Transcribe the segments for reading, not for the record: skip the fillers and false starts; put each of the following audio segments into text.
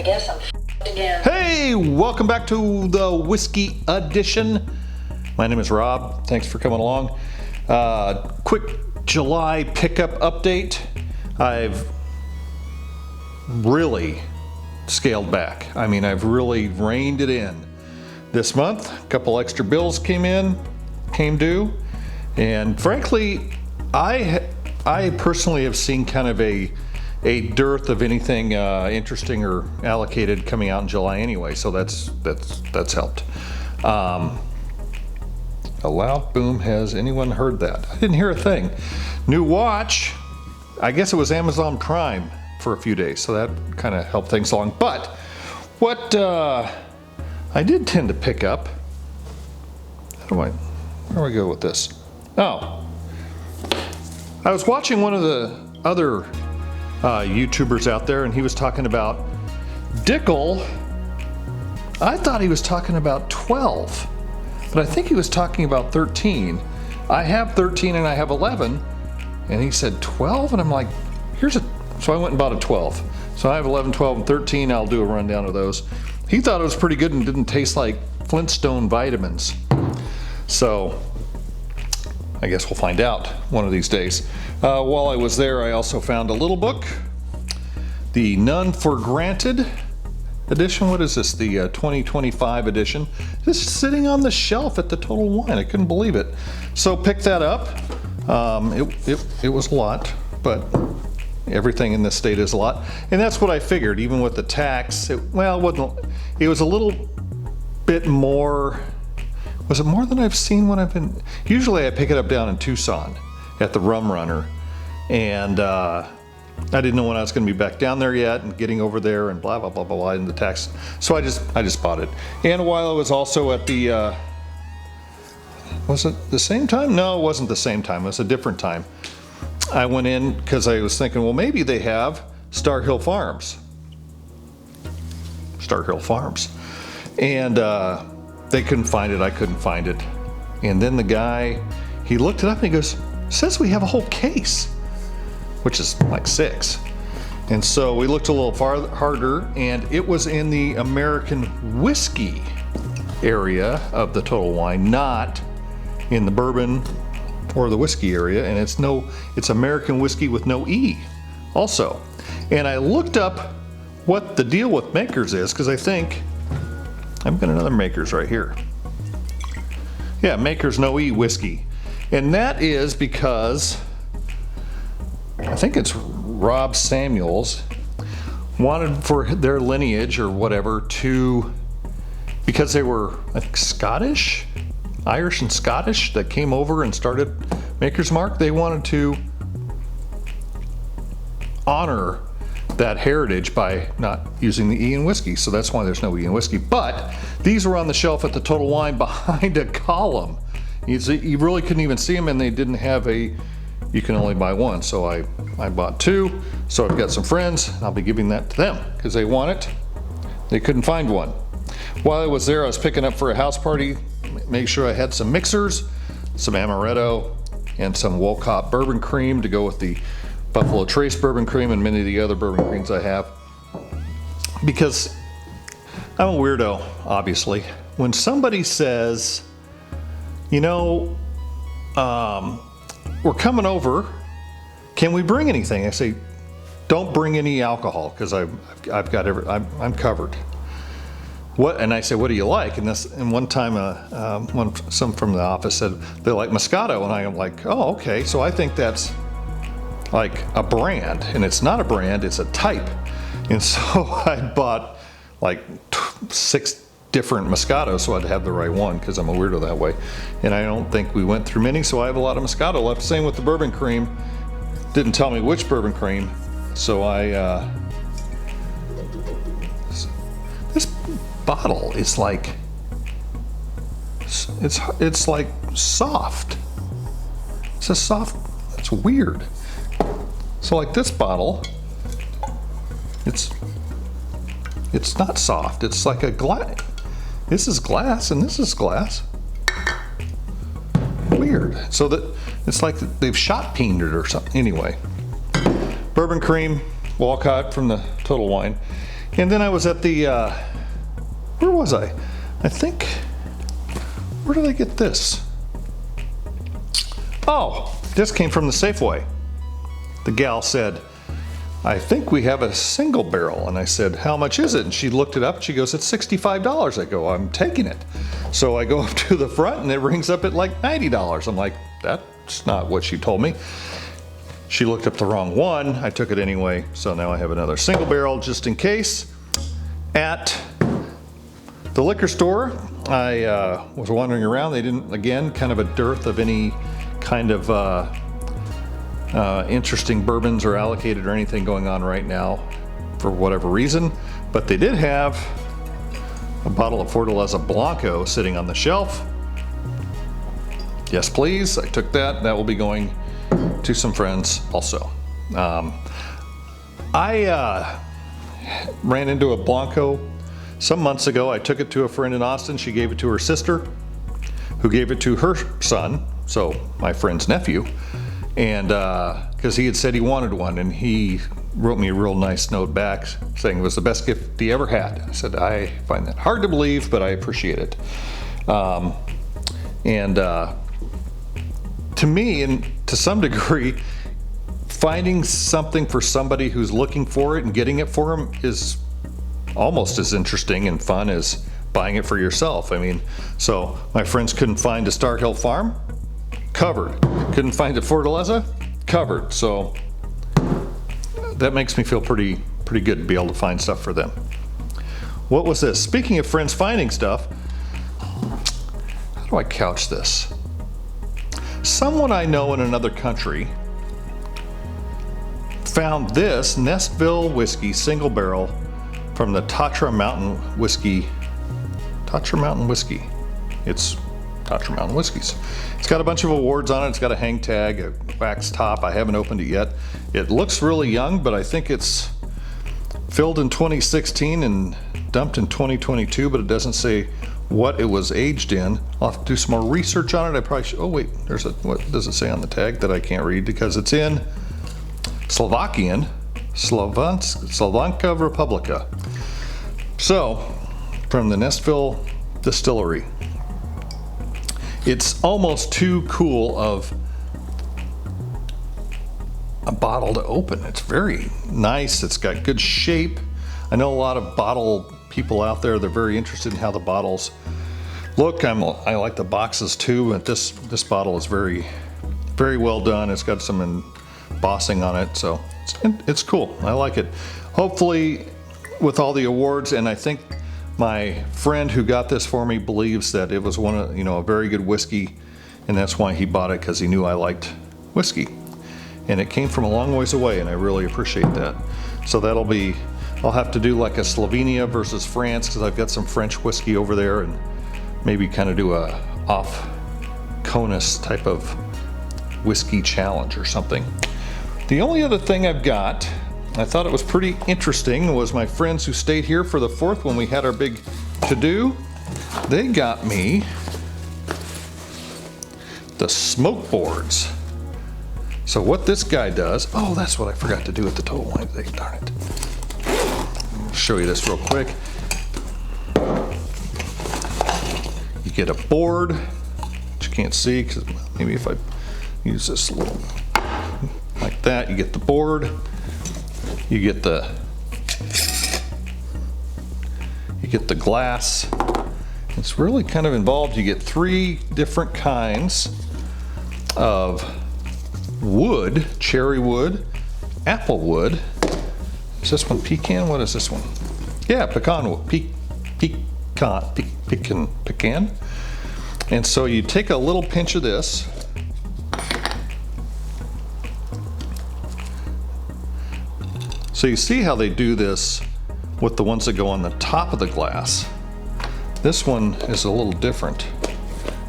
guess I'm f***ed again. Hey, welcome back to the Whiskey Edition. My name is Rob. Thanks for coming along. Quick July pickup update. I've really scaled back. I mean, I've really reined it in. This month, a couple extra bills came due, and frankly, I personally have seen kind of a dearth of anything interesting or allocated coming out in July anyway, so that's helped. A loud boom. Has anyone heard that? I didn't hear a thing. New watch. I guess it was Amazon Prime for a few days, so that kind of helped things along. But what I did tend to pick up. Where do I go with this? Oh, I was watching one of the other YouTubers out there, and he was talking about Dickel. I thought he was talking about 12, but I think he was talking about 13. I have 13 and I have 11, and he said 12, and I'm like, so I went and bought a 12. So I have 11, 12, and 13. I'll do a rundown of those. He thought it was pretty good and didn't taste like Flintstone vitamins. So I guess we'll find out one of these days. While I was there, I also found a little book, the None for Granted edition. What is this? The 2025 edition. This is sitting on the shelf at the Total Wine. I couldn't believe it. So picked that up. It was a lot, but everything in this state is a lot. And that's what I figured, even with the tax. It was a little bit more. Was it more than I've seen when I've been? Usually I pick it up down in Tucson at the Rum Runner, and I didn't know when I was going to be back down there yet, and getting over there and blah blah blah blah blah, and the tax. So I just bought it. And while I was also at the, was it the same time? No, it wasn't the same time. It was a different time. I went in because I was thinking, well, maybe they have Star Hill Farms, and they couldn't find it. I couldn't find it. And then the guy, he looked it up and he goes, says we have a whole case, which is like 6. And so we looked a little harder, and it was in the American whiskey area of the Total Wine, not in the bourbon or the whiskey area. And it's American whiskey with no E also. And I looked up what the deal with Makers is, because I think I've got another Makers right here. Yeah, Makers no E whiskey. And that is because I think it's Rob Samuels wanted for their lineage or whatever to, because they were Scottish, Irish and Scottish that came over and started Maker's Mark, they wanted to honor that heritage by not using the E in whiskey. So that's why there's no E in whiskey. But these were on the shelf at the Total Wine behind a column. You really couldn't even see them, and they didn't have you can only buy one. So I bought 2. So I've got some friends, and I'll be giving that to them because they want it. They couldn't find one. While I was there, I was picking up for a house party, make sure I had some mixers, some amaretto, and some Wolcott bourbon cream to go with the Buffalo Trace bourbon cream and many of the other bourbon creams I have. Because I'm a weirdo, obviously. When somebody says, you know, we're coming over, can we bring anything? I say, don't bring any alcohol, because I've got I'm covered. What? And I say, what do you like? And one time, some from the office said they like Moscato, and I'm like, oh, okay. So I think that's like a brand, and it's not a brand, it's a type. And so I bought like 6 different Moscatos, so I'd have the right one, because I'm a weirdo that way. And I don't think we went through many, so I have a lot of Moscato left. Same with the bourbon cream. Didn't tell me which bourbon cream, so this bottle is like, it's like soft. It's a soft, it's weird. So like this bottle, it's not soft. It's like a glass. This is glass and this is glass. Weird. So that it's like they've shot peened it or something. Anyway, bourbon cream, Wolcott from the Total Wine. And then I was at the, where was I? I think, where did I get this? Oh, this came from the Safeway. The gal said, I think we have a single barrel. And I said, how much is it? And she looked it up. She goes, it's $65. I go, I'm taking it. So I go up to the front and it rings up at like $90. I'm like, that's not what she told me. She looked up the wrong one. I took it anyway. So now I have another single barrel just in case. At the liquor store, I was wandering around. They didn't, again, kind of a dearth of any kind of interesting bourbons are allocated or anything going on right now for whatever reason, but they did have a bottle of Fortaleza Blanco sitting on the shelf. Yes, please. I took that. That will be going to some friends also. I ran into a Blanco some months ago. I took it to a friend in Austin. She gave it to her sister, who gave it to her son, so my friend's nephew. And because he had said he wanted one, and he wrote me a real nice note back saying it was the best gift he ever had. I said, I find that hard to believe, but I appreciate it. To me, and to some degree, finding something for somebody who's looking for it and getting it for them is almost as interesting and fun as buying it for yourself. I mean, so my friends couldn't find a Star Hill Farm? Covered. Couldn't find a Fortaleza? Covered. So that makes me feel pretty good to be able to find stuff for them. What was this? Speaking of friends finding stuff, how do I couch this? Someone I know in another country found this Nestville whiskey single barrel from the Tatra Mountain Whiskey. Tatra Mountain Whiskey. It's Tatra Mountain Whiskeys. It's got a bunch of awards on it. It's got a hang tag, a wax top. I haven't opened it yet. It looks really young, but I think it's filled in 2016 and dumped in 2022, but it doesn't say what it was aged in. I'll have to do some more research on it. I probably should. Oh wait, there's a, what does it say on the tag that I can't read because it's in Slovakian, Slovenska Republika. So, from the Nestville Distillery. It's almost too cool of a bottle to open. It's very nice. It's got good shape. I know a lot of bottle people out there. They're very interested in how the bottles look. I like the boxes too, but this bottle is very well done. It's got some embossing on it, so it's cool. I like it. Hopefully, with all the awards, and I think my friend who got this for me believes that it was one of, a very good whiskey, and that's why he bought it, because he knew I liked whiskey. And it came from a long ways away, and I really appreciate that. So I'll have to do like a Slovenia versus France, because I've got some French whiskey over there, and maybe kind of do a off Conus type of whiskey challenge or something. The only other thing I've got, I thought it was pretty interesting, was my friends who stayed here for the 4th when we had our big to-do. They got me the smoke boards. So what this guy does, oh, that's what I forgot to do at the total wine day, darn it. I'll show you this real quick. You get a board, which you can't see, because maybe if I use this little, like that, you get the board. You get the glass. It's really kind of involved. You get 3 different kinds of wood: cherry wood, apple wood. Is this one pecan? What is this one? Yeah, pecan wood. Pecan. And so you take a little pinch of this. So you see how they do this with the ones that go on the top of the glass. This one is a little different,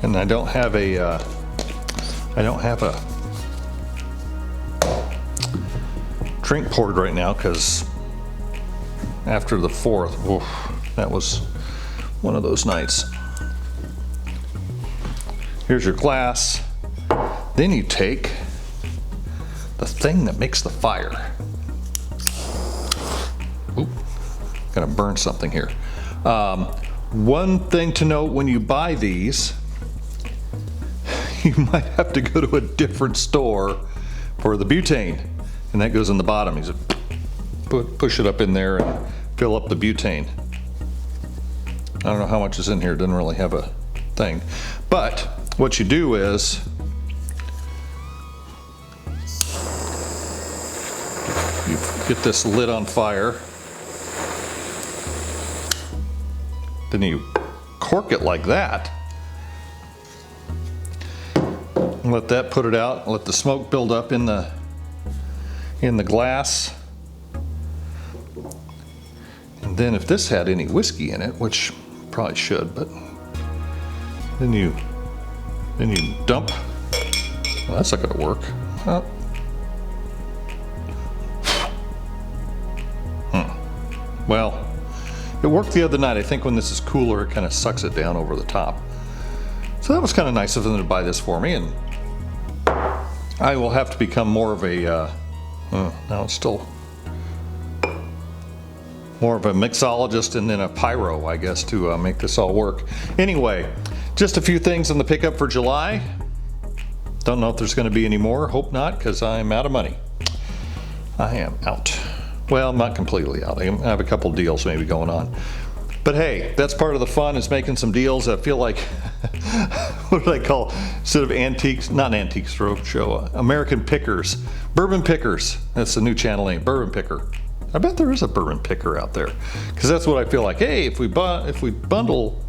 and I don't have a drink poured right now, because after the 4th, oof, that was one of those nights. Here's your glass. Then you take the thing that makes the fire. Oop. gonna burn something here. One thing to note when you buy these, you might have to go to a different store for the butane, and that goes in the bottom. You just push it up in there and fill up the butane. I don't know how much is in here, it doesn't really have a thing. But what you do is, you get this lid on fire, then you cork it like that, and let that put it out, let the smoke build up in the glass. And then if this had any whiskey in it, which probably should, but then you dump. Well, that's not gonna work. Well, it worked the other night. I think when this is cooler, it kind of sucks it down over the top. So that was kind of nice of them to buy this for me, and I will have to become more of a, now it's still more of a mixologist and then a pyro, I guess, to make this all work. Anyway, just a few things on the pickup for July. Don't know if there's going to be any more. Hope not, because I'm out of money. I am out. Well, I'm not completely out. I have a couple deals maybe going on. But hey, that's part of the fun, is making some deals. I feel like, what did I call, instead of antiques, not antiques roadshow, American Pickers, Bourbon Pickers. That's the new channel name, Bourbon Picker. I bet there is a bourbon picker out there, because that's what I feel like. Hey, if we bundle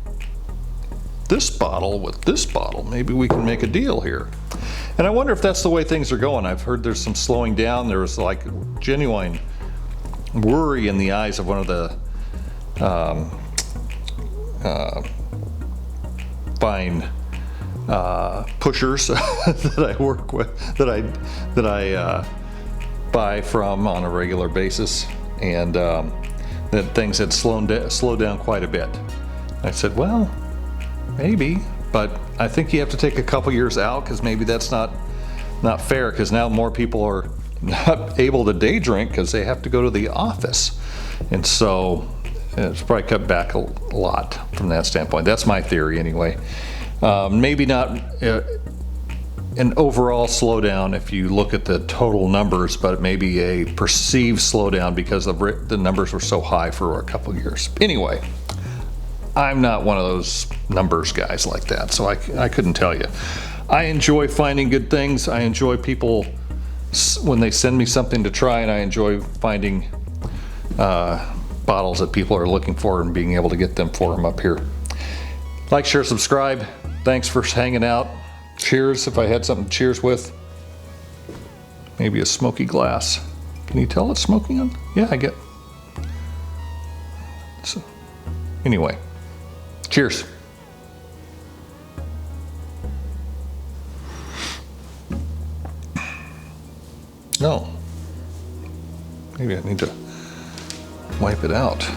this bottle with this bottle, maybe we can make a deal here. And I wonder if that's the way things are going. I've heard there's some slowing down. There's like genuine worry in the eyes of one of the fine pushers that I work with, that I buy from on a regular basis, and that things had slowed down quite a bit. I said, well, maybe, but I think you have to take a couple years out, because maybe that's not fair, because now more people are not able to day drink because they have to go to the office, and so it's probably cut back a lot from that standpoint. That's my theory anyway. Maybe not an overall slowdown if you look at the total numbers, but maybe a perceived slowdown because the numbers were so high for a couple years. Anyway, I'm not one of those numbers guys like that, so I couldn't tell you. I enjoy finding good things. I enjoy people when they send me something to try, and I enjoy finding bottles that people are looking for and being able to get them for them up here. Like, share, subscribe. Thanks for hanging out. Cheers, if I had something to cheers with. Maybe a smoky glass. Can you tell it's smoking on? Yeah, I get. So, anyway, cheers. No. Maybe I need to wipe it out.